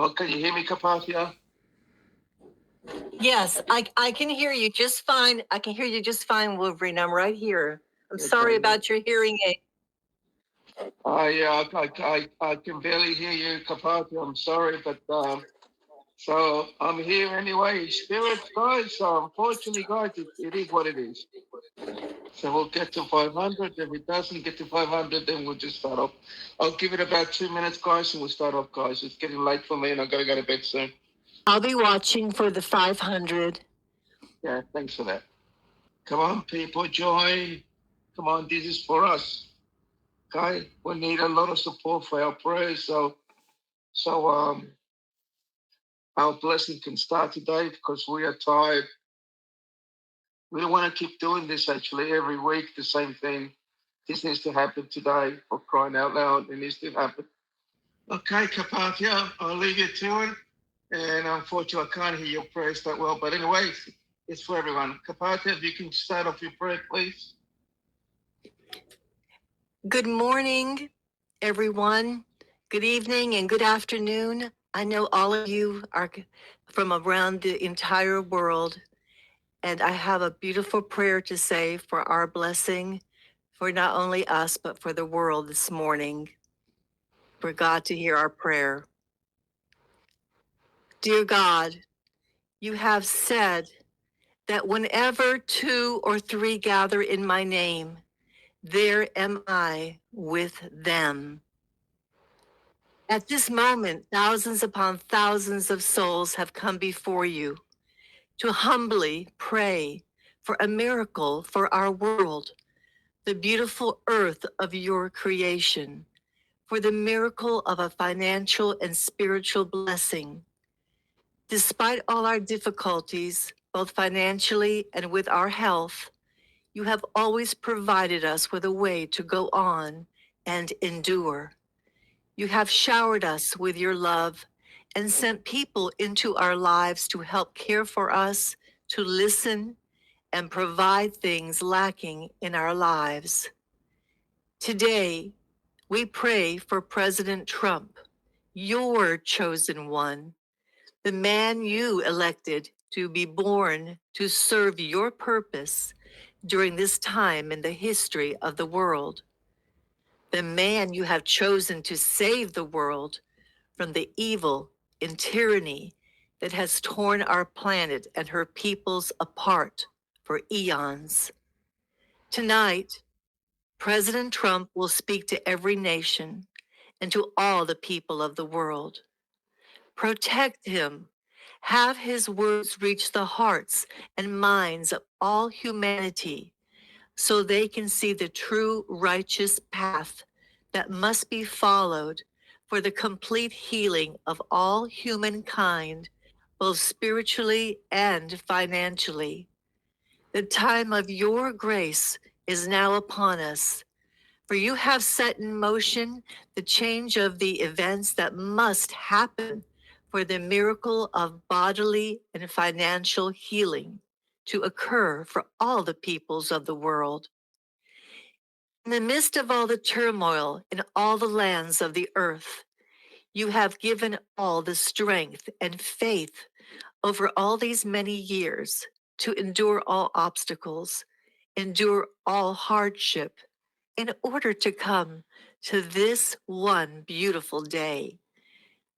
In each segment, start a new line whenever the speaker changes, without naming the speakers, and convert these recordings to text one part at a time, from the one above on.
Oh, can you hear me, Carpathia?
Yes, I can hear you just fine. I can hear you just fine, Wolverine. I'm right here. I'm sorry about your hearing aid.
I can barely hear you, Carpathia. I'm sorry, but so I'm here anyway. Spirit, guys. So unfortunately, guys, it is what it is. So we'll get to 500. If it doesn't get to 500, then we'll just start off. I'll give it about 2 minutes, guys, and we'll start off, guys. It's getting late for me, and I've got to go to bed soon.
I'll be watching for the 500.
Yeah, thanks for that. Come on, people, join. Come on, this is for us. Okay, we need a lot of support for our prayers. So our blessing can start today because we are tired. We don't want to keep doing this actually every week, the same thing. This needs to happen today, for crying out loud. It needs to happen. Okay, Carpathia, I'll leave you to it. And unfortunately, I can't hear your prayers that well. But anyway, it's for everyone. Carpathia, if you can start off your prayer, please.
Good morning, everyone. Good evening and good afternoon. I know all of you are from around the entire world, and I have a beautiful prayer to say for our blessing, for not only us, but for the world this morning, for God to hear our prayer. Dear God, you have said that whenever 2 or 3 gather in my name, there am I with them. At this moment, thousands upon thousands of souls have come before you to humbly pray for a miracle for our world, the beautiful earth of your creation, for the miracle of a financial and spiritual blessing. Despite all our difficulties, both financially and with our health, you have always provided us with a way to go on and endure. You have showered us with your love and sent people into our lives to help care for us, to listen, and provide things lacking in our lives. Today, we pray for President Trump, your chosen one, the man you elected to be born to serve your purpose during this time in the history of the world. The man you have chosen to save the world from the evil and tyranny that has torn our planet and her peoples apart for eons. Tonight, President Trump will speak to every nation and to all the people of the world. Protect him. Have his words reach the hearts and minds of all humanity so they can see the true righteous path that must be followed for the complete healing of all humankind, both spiritually and financially. The time of your grace is now upon us, for you have set in motion the change of the events that must happen for the miracle of bodily and financial healing to occur for all the peoples of the world. In the midst of all the turmoil in all the lands of the earth, you have given all the strength and faith over all these many years to endure all obstacles, endure all hardship, in order to come to this one beautiful day,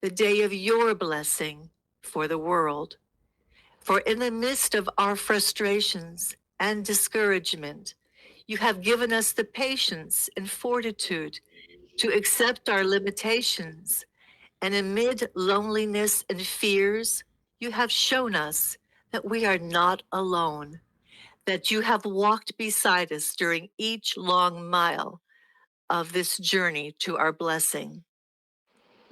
the day of your blessing for the world. For in the midst of our frustrations and discouragement, you have given us the patience and fortitude to accept our limitations. And amid loneliness and fears, you have shown us that we are not alone, that you have walked beside us during each long mile of this journey to our blessing.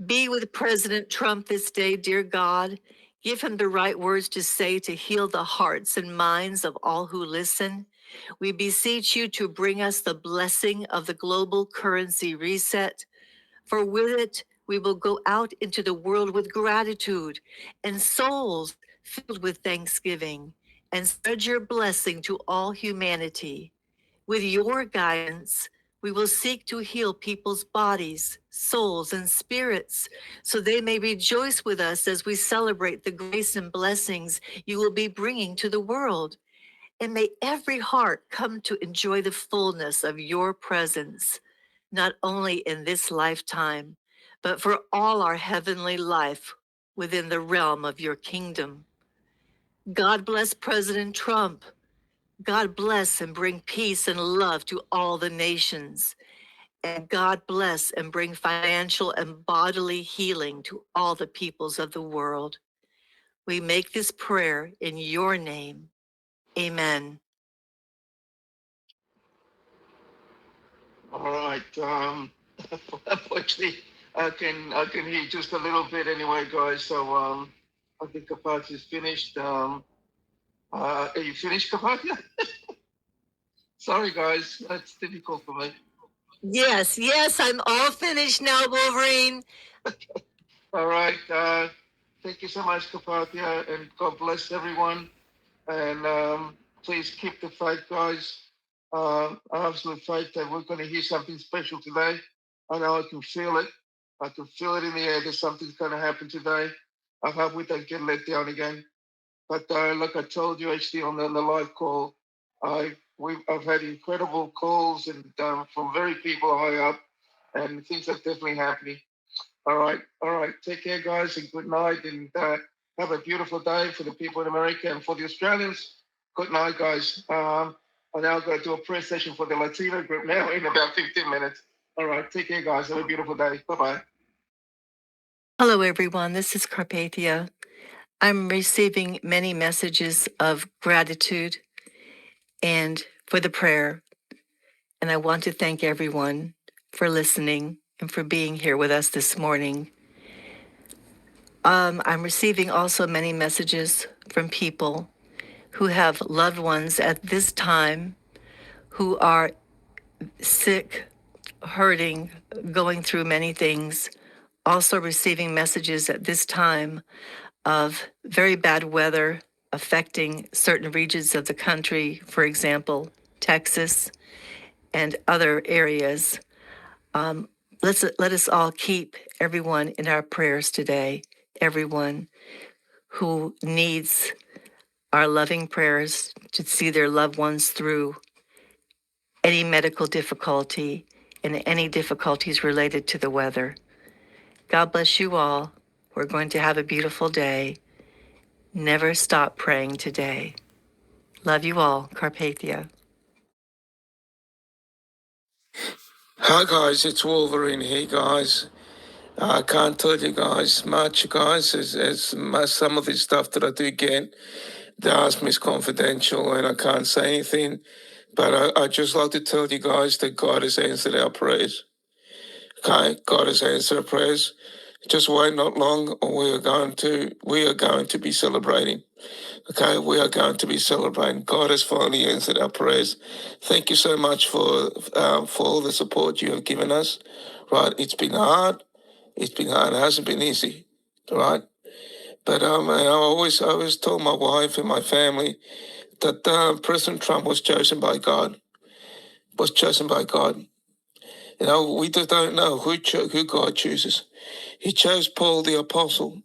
Be with President Trump this day, dear God. Give him the right words to say to heal the hearts and minds of all who listen. We beseech you to bring us the blessing of the global currency reset, for with it we will go out into the world with gratitude and souls filled with thanksgiving, and spread your blessing to all humanity. With your guidance, We will seek to heal people's bodies, souls, and spirits, so they may rejoice with us as we celebrate the grace and blessings you will be bringing to the world. And may every heart come to enjoy the fullness of your presence, not only in this lifetime, but for all our heavenly life within the realm of your kingdom. God bless President Trump. God bless and bring peace and love to all the nations. And God bless and bring financial and bodily healing to all the peoples of the world. We make this prayer in your name. Amen.
All right. Unfortunately, I can hear just a little bit anyway, guys. So I think Carpathia is finished. Are you finished, Carpathia? Sorry, guys. That's difficult for me.
Yes, I'm all finished now, Wolverine.
All right. Thank you so much, Carpathia, and God bless everyone. And please keep the faith, guys. Absolute faith that we're going to hear something special today. I know I can feel it. I can feel it in the air that something's going to happen today. I hope we don't get let down again. But like I told you, actually, on the live call, I've had incredible calls and from very people high up, and things are definitely happening. All right. Take care, guys, and good night. And have a beautiful day for the people in America and for the Australians. Good night, guys. I'm now going to do a prayer session for the Latino group now in about 15 minutes. All right. Take care, guys. Have a beautiful day. Bye-bye.
Hello, everyone. This is Carpathia. I'm receiving many messages of gratitude and for the prayer. And I want to thank everyone for listening and for being here with us this morning. I'm receiving also many messages from people who have loved ones at this time who are sick, hurting, going through many things. Also receiving messages at this time of very bad weather affecting certain regions of the country, for example, Texas and other areas. Let us all keep everyone in our prayers today, everyone who needs our loving prayers to see their loved ones through any medical difficulty and any difficulties related to the weather. God bless you all. We're going to have a beautiful day. Never stop praying today. Love you all. Carpathia.
Hi guys, it's Wolverine here, guys. I can't tell you guys much, guys, as some of the stuff that I do get, they ask me is confidential and I can't say anything. But I just like to tell you guys that God has answered our prayers. Okay, God has answered our prayers. Just wait not long, or we are going to be celebrating. Okay, we are going to be celebrating. God has finally answered our prayers. Thank you so much for all the support you have given us. Right, it's been hard. It's been hard. It hasn't been easy. Right, but and I always told my wife and my family that President Trump was chosen by God. Was chosen by God. You know, we just don't know who God chooses. He chose Paul the apostle.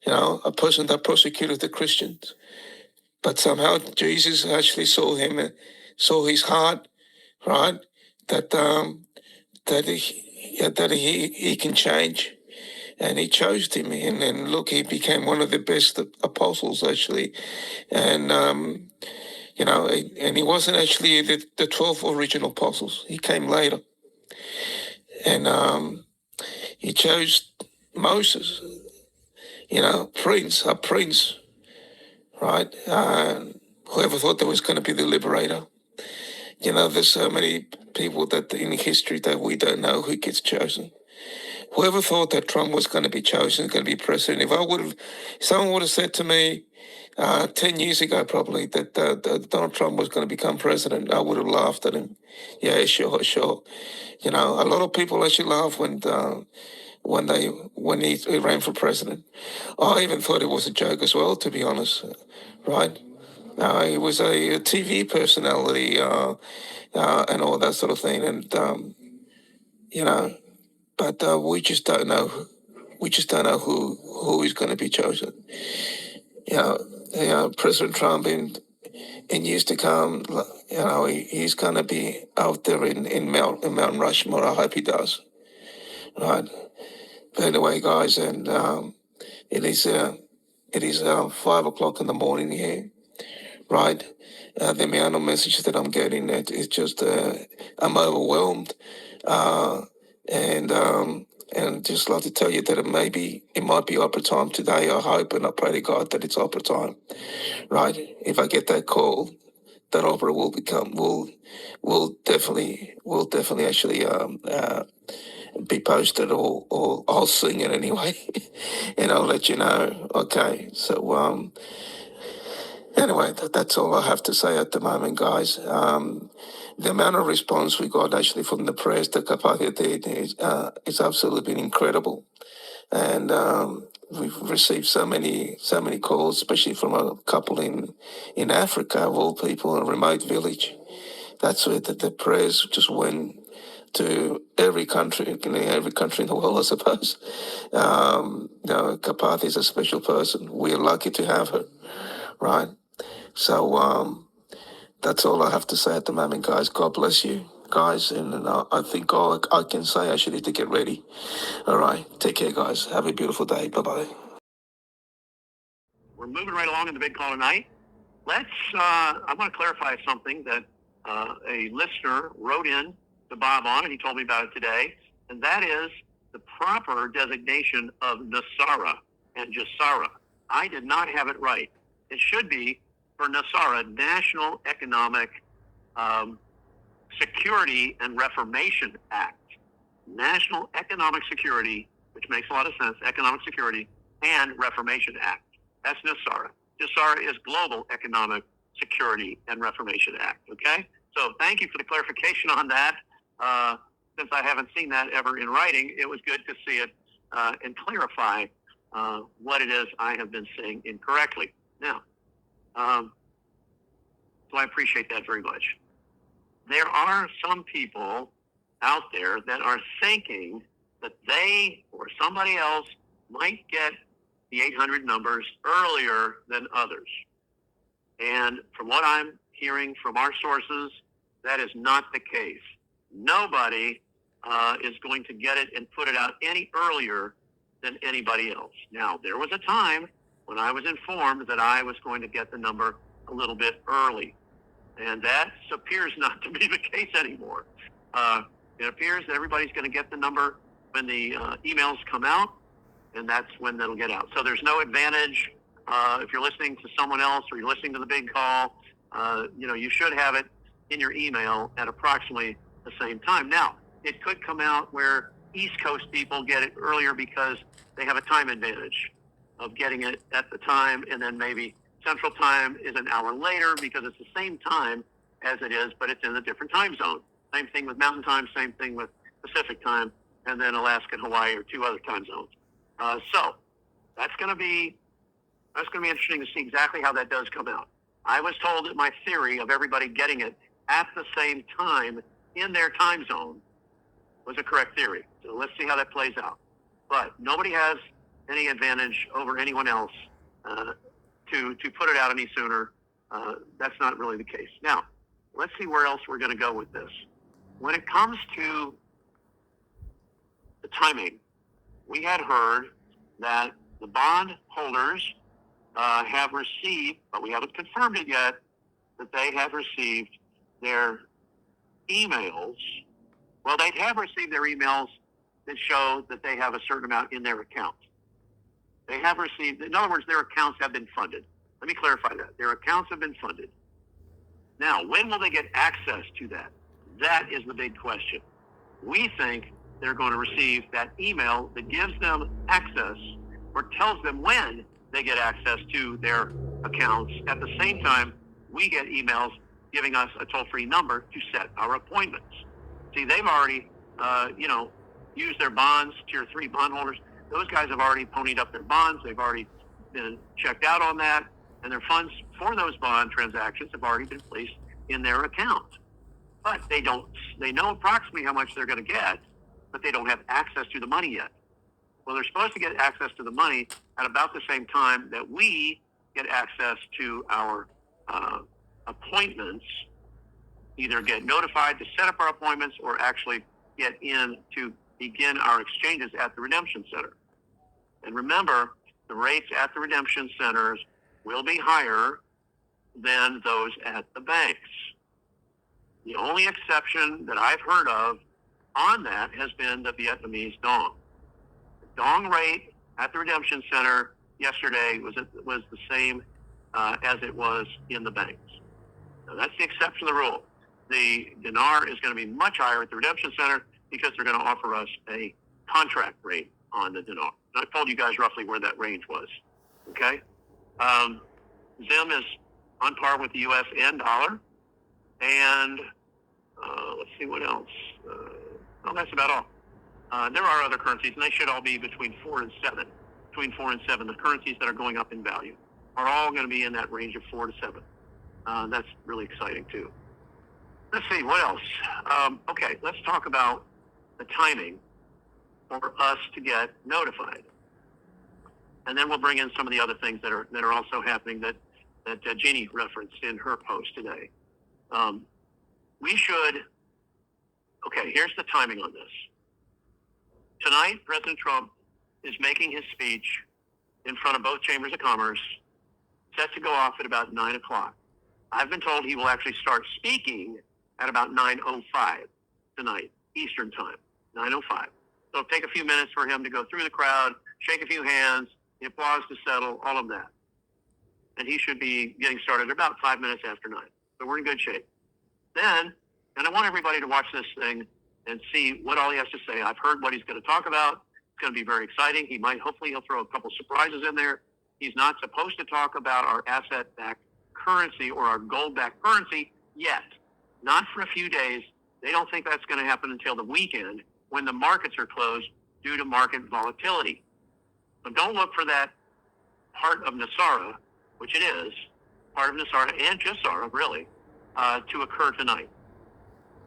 You know, a person that persecuted the Christians. But somehow Jesus actually saw him, saw his heart, right? That he can change, and he chose him. And look, he became one of the best apostles actually, and you know, and he wasn't actually the 12 original apostles. He came later, and he chose Moses. You know, a prince, right? Whoever thought there was going to be the liberator? You know, there's so many people that in history that we don't know who gets chosen. Whoever thought that Trump was going to be chosen, going to be president? If someone would have said to me 10 years ago, probably that Donald Trump was going to become president, I would have laughed at him. Yeah, sure. You know, a lot of people actually laugh when he ran for president. I even thought it was a joke as well, to be honest, right? He was a TV personality and all that sort of thing. And, you know, but we just don't know. We just don't know who is going to be chosen. President Trump in years to come, he's going to be out there in Mount Rushmore. I hope he does. Right. But anyway, guys, and it is 5 o'clock in the morning here. Right. The amount of messages that I'm getting, it's just I'm overwhelmed, and just like to tell you that it might be opera time today. I hope and I pray to God that it's opera time. Right. If I get that call, that opera will definitely actually be posted, or I'll sing it anyway, and I'll let you know. Okay. So anyway, that's all I have to say at the moment, guys. The amount of response we got actually from the press that Carpathia did is absolutely been incredible. And we've received so many calls, especially from a couple in Africa, of all people, in a remote village. That's where the prayers just went to every country in the world, I suppose. Carpathia is a special person. We're lucky to have her, right? So that's all I have to say at the moment, guys. God bless you, guys. And I think all I can say, I should need to get ready. All right. Take care, guys. Have a beautiful day. Bye-bye.
We're moving right along in the big call tonight. I want to clarify something that a listener wrote in to Bob on, and he told me about it today, and that is the proper designation of Nesara and Gesara. I did not have it right. It should be for Nesara, National Economic Security and Reformation Act. National Economic Security, which makes a lot of sense, Economic Security and Reformation Act. That's Nesara. Gesara is Global Economic Security and Reformation Act, okay? So thank you for the clarification on that. Since I haven't seen that ever in writing, it was good to see it and clarify what it is I have been saying incorrectly. Now, so I appreciate that very much. There are some people out there that are thinking that they or somebody else might get the 800 numbers earlier than others. And from what I'm hearing from our sources, that is not the case. Nobody is going to get it and put it out any earlier than anybody else. Now, there was a time when I was informed that I was going to get the number a little bit early. And that appears not to be the case anymore. It appears that everybody's going to get the number when the emails come out, and that's when that'll get out. So there's no advantage if you're listening to someone else or you're listening to the big call. You should have it in your email at approximately the same time. Now, it could come out where East Coast people get it earlier because they have a time advantage of getting it at the time, and then maybe Central Time is an hour later because it's the same time as it is, but it's in a different time zone. Same thing with Mountain Time, same thing with Pacific Time, and then Alaska and Hawaii are two other time zones. So that's going to be interesting to see exactly how that does come out. I was told that my theory of everybody getting it at the same time in their time zone was a correct theory. So let's see how that plays out. But nobody has any advantage over anyone else to put it out any sooner. That's not really the case. Now, let's see where else we're going to go with this. When it comes to the timing, we had heard that the bond holders have received, but we haven't confirmed it yet, that they have received their emails. Well, they have received their emails that show that they have a certain amount in their account. They have received, in other words, their accounts have been funded. Let me clarify that. Their accounts have been funded. Now, when will they get access to that? That is the big question. We think they're going to receive that email that gives them access or tells them when they get access to their accounts. At the same time, we get emails giving us a toll-free number to set our appointments. See, they've already, used their bonds, tier 3 bondholders. Those guys have already ponied up their bonds. They've already been checked out on that. and their funds for those bond transactions have already been placed in their account. But they know approximately how much they're going to get, but they don't have access to the money yet. Well, they're supposed to get access to the money at about the same time that we get access to our appointments, either get notified to set up our appointments or actually get in to begin our exchanges at the redemption center. And remember, the rates at the redemption centers will be higher than those at the banks. The only exception that I've heard of on that has been the Vietnamese dong. The dong rate at the redemption center yesterday was the same as it was in the banks. Now, that's the exception to the rule. The dinar is going to be much higher at the redemption center because they're going to offer us a contract rate on the dinar. And I told you guys roughly where that range was. Okay? Zim is on par with the U.S. and dollar. And let's see what else. Well, that's about all. There are other currencies, and they should all be between 4 and 7. Between 4 and 7, the currencies that are going up in value are all going to be in that range of 4 to 7. That's really exciting, too. Let's see, what else? Okay, let's talk about the timing for us to get notified. And then we'll bring in some of the other things that are also happening that Jeannie referenced in her post today. Okay, here's the timing on this. Tonight, President Trump is making his speech in front of both chambers of commerce, set to go off at about 9 o'clock. I've been told he will actually start speaking at about 9:05 tonight, Eastern time, 9:05. So it'll take a few minutes for him to go through the crowd, shake a few hands, the applause to settle, all of that. And he should be getting started about 5 minutes after 9. So we're in good shape. Then, and I want everybody to watch this thing and see what all he has to say. I've heard what he's going to talk about. It's going to be very exciting. Hopefully he'll throw a couple surprises in there. He's not supposed to talk about our asset-backed currency or our gold-backed currency yet. Not for a few days. They don't think that's going to happen until the weekend when the markets are closed due to market volatility. So don't look for that part of Nesara, which it is, part of Nesara and Gesara, really, to occur tonight.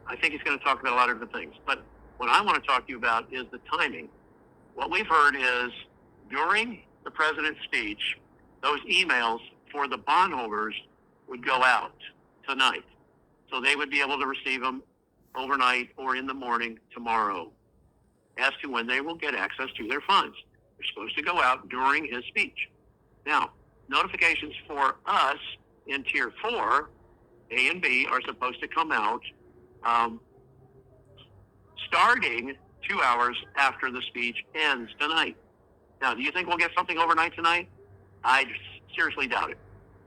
I think he's going to talk about a lot of different things. But what I want to talk to you about is the timing. What we've heard is during the president's speech, those emails for the bondholders would go out tonight. So they would be able to receive them overnight or in the morning tomorrow as to when they will get access to their funds. They're supposed to go out during his speech. Now, notifications for us in Tier 4, A and B, are supposed to come out starting 2 hours after the speech ends tonight. Now, do you think we'll get something overnight tonight? I seriously doubt it.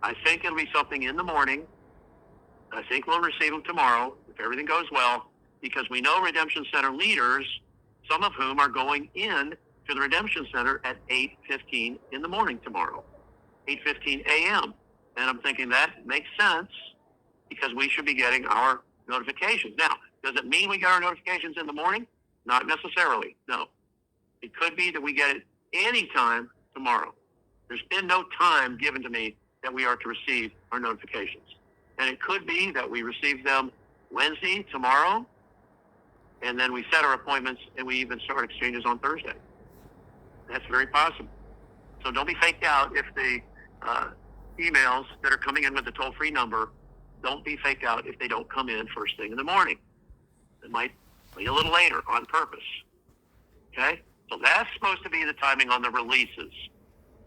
I think it'll be something in the morning. I think we'll receive them tomorrow, if everything goes well, because we know Redemption Center leaders, some of whom are going in to the Redemption Center at 8:15 in the morning tomorrow, 8:15 a.m. And I'm thinking that makes sense because we should be getting our notifications. Now, does it mean we get our notifications in the morning? Not necessarily, no. It could be that we get it anytime tomorrow. There's been no time given to me that we are to receive our notifications. And it could be that we receive them Wednesday, tomorrow, and then we set our appointments and we even start exchanges on Thursday. That's very possible. So don't be faked out if the emails that are coming in with the toll-free number, don't be faked out if they don't come in first thing in the morning. It might be a little later on purpose. Okay? So that's supposed to be the timing on the releases.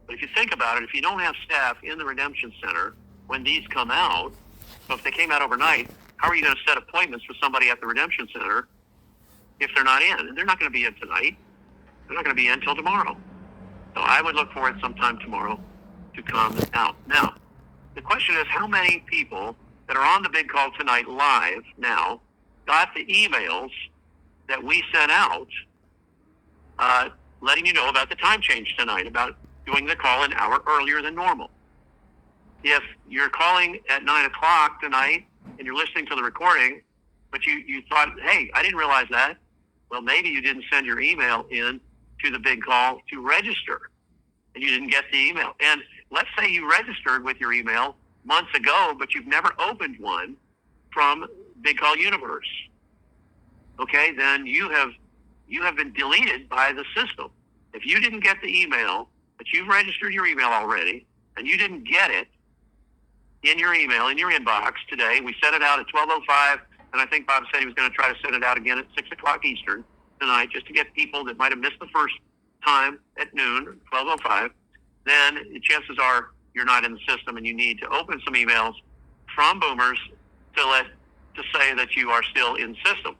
But if you think about it, if you don't have staff in the Redemption Center when these come out, so if they came out overnight, how are you going to set appointments for somebody at the Redemption Center if they're not in? And they're not going to be in tonight. They're not going to be in until tomorrow. So I would look for it sometime tomorrow to come out. Now, the question is how many people that are on the big call tonight live now got the emails that we sent out letting you know about the time change tonight, about doing the call an hour earlier than normal. If you're calling at 9 o'clock tonight and you're listening to the recording, but you thought, hey, I didn't realize that. Well, maybe you didn't send your email in to the big call to register and you didn't get the email. And let's say you registered with your email months ago, but you've never opened one from Big Call Universe. Okay, then you have been deleted by the system. If you didn't get the email, but you've registered your email already, and you didn't get it in your email, in your inbox today, we sent it out at 12:05, and I think Bob said he was going to try to send it out again at 6 o'clock Eastern tonight, just to get people that might have missed the first time at noon, 12:05, then chances are you're not in the system and you need to open some emails from boomers to say that you are still in the system.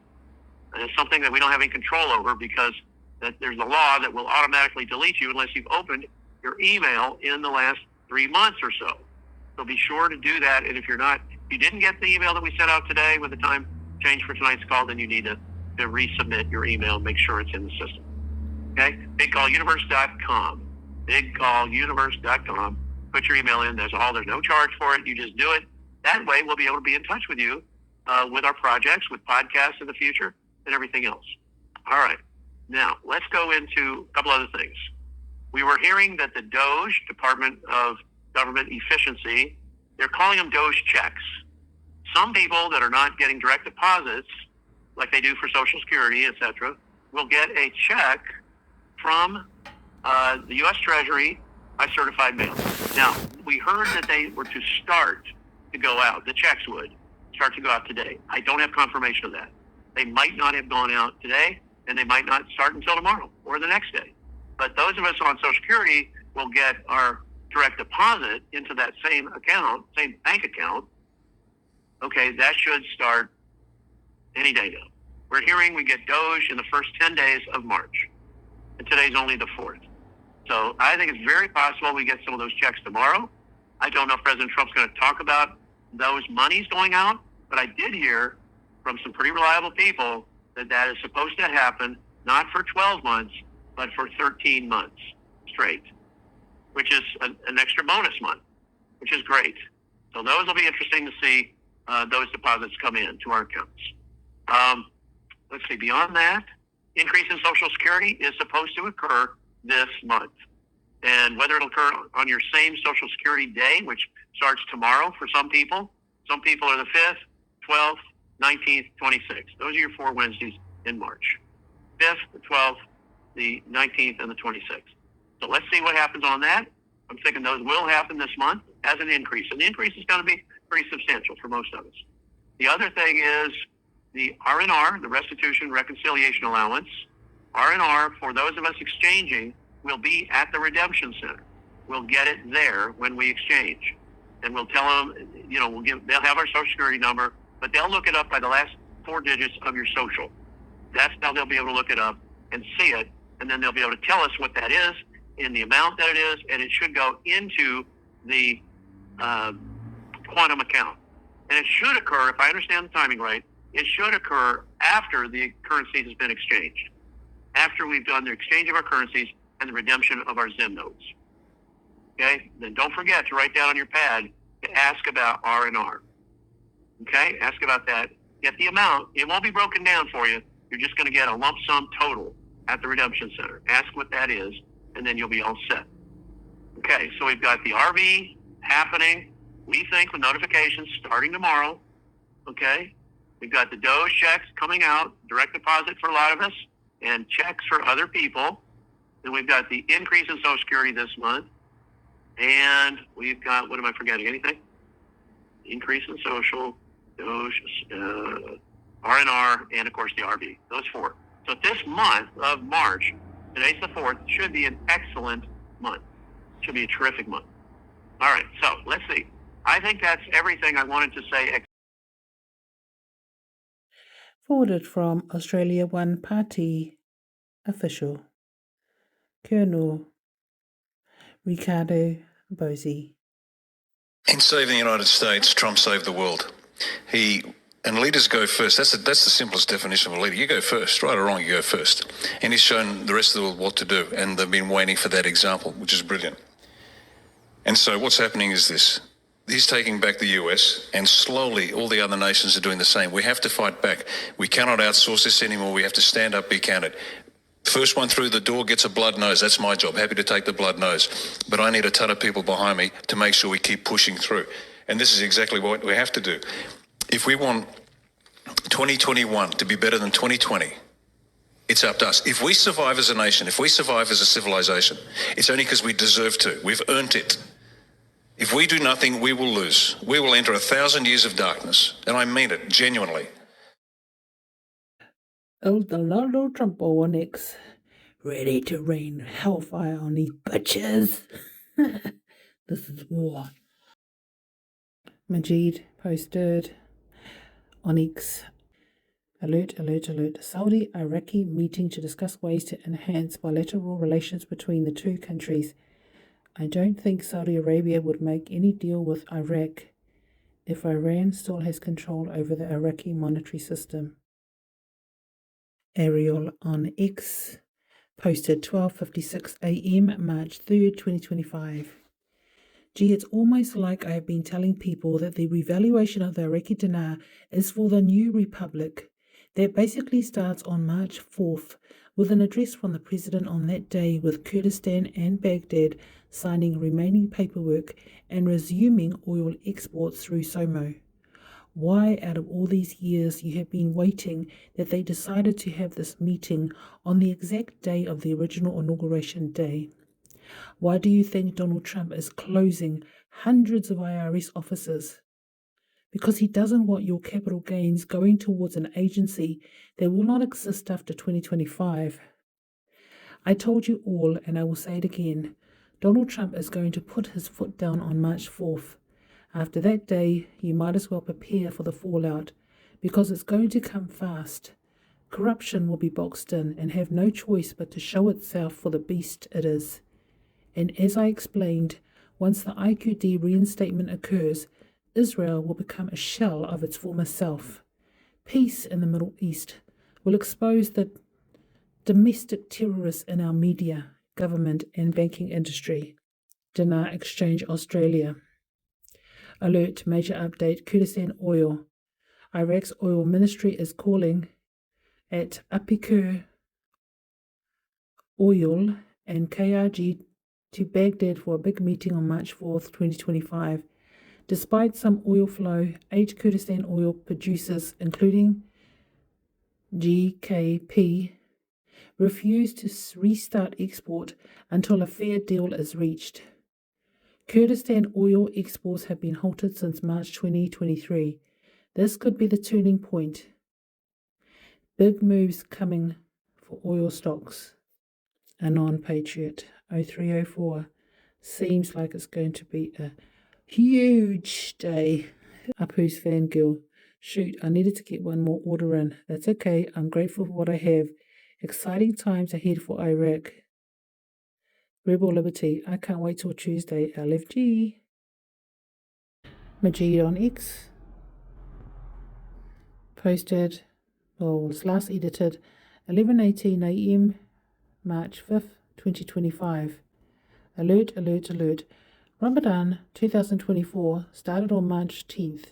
And it's something that we don't have any control over, because that there's a law that will automatically delete you unless you've opened your email in the last 3 months or so. So be sure to do that. And if you didn't get the email that we sent out today with the time change for tonight's call, then you need to resubmit your email and make sure it's in the system. Okay? BigCallUniverse.com. BigCallUniverse.com. Put your email in. There's no charge for it. You just do it. That way we'll be able to be in touch with you with our projects, with podcasts in the future, and everything else. All right. Now, let's go into a couple other things. We were hearing that the DOGE, Department of Government Efficiency, they're calling them DOGE checks. Some people that are not getting direct deposits, like they do for Social Security, et cetera, will get a check from the U.S. Treasury by certified mail. Now, we heard that they were to start to go out. The checks would start to go out today. I don't have confirmation of that. They might not have gone out today, and they might not start until tomorrow or the next day. But those of us on Social Security will get our direct deposit into that same account, same bank account. Okay, that should start any day now. We're hearing we get DOGE in the first 10 days of March. And today's only the 4th. So I think it's very possible we get some of those checks tomorrow. I don't know if President Trump's going to talk about those monies going out, but I did hear from some pretty reliable people that is supposed to happen not for 12 months, but for 13 months straight, which is an extra bonus month, which is great. So those will be interesting to see those deposits come in to our accounts. Let's see, beyond that, increase in Social Security is supposed to occur this month. And whether it'll occur on your same Social Security day, which starts tomorrow for some people are the 5th, 12th, 19th, 26th. Those are your 4 Wednesdays in March. 5th, the 12th, the 19th, and the 26th. So let's see what happens on that. I'm thinking those will happen this month as an increase. And the increase is going to be pretty substantial for most of us. The other thing is the R&R, the Restitution Reconciliation Allowance. R&R, for those of us exchanging, will be at the Redemption Center. We'll get it there when we exchange. And we'll tell them, they'll have our Social Security number, but they'll look it up by the last 4 digits of your social. That's how they'll be able to look it up and see it, and then they'll be able to tell us what that is in the amount that it is, and it should go into the quantum account. And it should occur, if I understand the timing right, it should occur after the currency has been exchanged, after we've done the exchange of our currencies and the redemption of our Zim notes. Okay? Then don't forget to write down on your pad to ask about R&R. Okay? Ask about that. Get the amount. It won't be broken down for you. You're just going to get a lump sum total at the Redemption Center. Ask what that is, and then you'll be all set. Okay, so we've got the RV happening, we think, with notifications starting tomorrow. Okay? We've got the DOGE checks coming out, direct deposit for a lot of us, and checks for other people. Then we've got the increase in Social Security this month. And we've got, what am I forgetting? Anything? Increase in social, DOGE, R&R, and of course the RV. Those 4. So this month of March, today's the 4th, should be an excellent month. Should be a terrific month. All right, so let's see. I think that's everything I wanted to say.
Forwarded from Australia One Party official, Colonel Riccardo Bosi.
In saving the United States, Trump saved the world. And leaders go first. That's the simplest definition of a leader. You go first, right or wrong, you go first. And he's shown the rest of the world what to do, and they've been waiting for that example, which is brilliant. And so what's happening is this. He's taking back the US, and slowly all the other nations are doing the same. We have to fight back. We cannot outsource this anymore. We have to stand up, be counted. First one through the door gets a blood nose. That's my job. Happy to take the blood nose. But I need a ton of people behind me to make sure we keep pushing through. And this is exactly what we have to do. If we want 2021 to be better than 2020, it's up to us. If we survive as a nation, if we survive as a civilization, it's only because we deserve to. We've earned it. If we do nothing, we will lose. We will enter 1,000 years of darkness. And I mean it, genuinely.
Old Donald Trump on X, ready to rain hellfire on these bitches. This is war. Majid posted on X. Alert, alert, alert. Saudi-Iraqi meeting to discuss ways to enhance bilateral relations between the two countries. I don't think Saudi Arabia would make any deal with Iraq if Iran still has control over the Iraqi monetary system. Ariel on X posted 12:56 a.m. March 3rd, 2025. Gee, it's almost like I have been telling people that the revaluation of the Iraqi dinar is for the new republic. That basically starts on March 4th with an address from the president on that day, with Kurdistan and Baghdad signing remaining paperwork and resuming oil exports through SOMO. Why, out of all these years you have been waiting, that they decided to have this meeting on the exact day of the original inauguration day? Why do you think Donald Trump is closing hundreds of IRS offices? Because he doesn't want your capital gains going towards an agency that will not exist after 2025. I told you all, and I will say it again, Donald Trump is going to put his foot down on March 4th. After that day, you might as well prepare for the fallout, because it's going to come fast. Corruption will be boxed in and have no choice but to show itself for the beast it is. And as I explained, once the IQD reinstatement occurs, Israel will become a shell of its former self. Peace in the Middle East will expose the domestic terrorists in our media, government and banking industry. Dinar Exchange Australia. Alert, major update, Kurdistan oil. Iraq's oil ministry is calling at Apikur Oil and KRG to Baghdad for a big meeting on March 4th, 2025. Despite some oil flow, 8 Kurdistan oil producers, including GKP, refuse to restart export until a fair deal is reached. Kurdistan oil exports have been halted since March 2023. This could be the turning point. Big moves coming for oil stocks. A non-patriot, 0304. Seems like it's going to be a huge day. Apu's fangirl. Shoot, I needed to get one more order in. That's okay. I'm grateful for what I have. Exciting times ahead for Iraq. Rebel Liberty. I can't wait till Tuesday. LFG. Majid on X. Posted, was last edited 11:18 a.m. March 5th, 2025. Alert, alert, alert. Ramadan 2024 started on March 10th,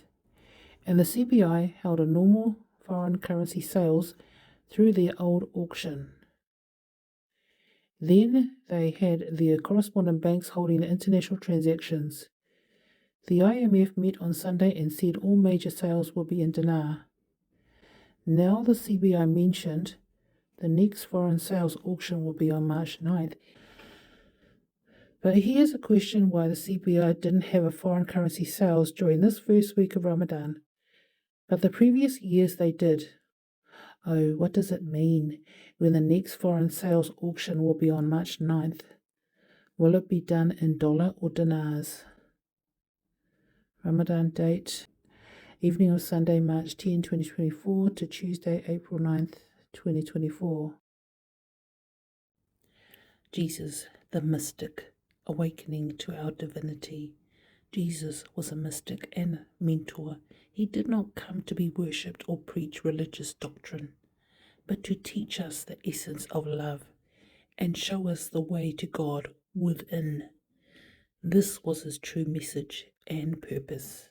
and the CBI held a normal foreign currency sales through their old auction. Then they had their correspondent banks holding the international transactions. The IMF met on Sunday and said all major sales will be in dinar. Now the CBI mentioned the next foreign sales auction will be on March 9th. But here's a question why the CBI didn't have a foreign currency sales during this first week of Ramadan. But the previous years they did. Oh, what does it mean when the next foreign sales auction will be on March 9th? Will it be done in dollar or dinars? Ramadan date, evening of Sunday, March 10, 2024 to Tuesday, April 9th, 2024. Jesus, the mystic, awakening to our divinity. Jesus was a mystic and mentor. He did not come to be worshipped or preach religious doctrine, but to teach us the essence of love and show us the way to God within. This was his true message and purpose.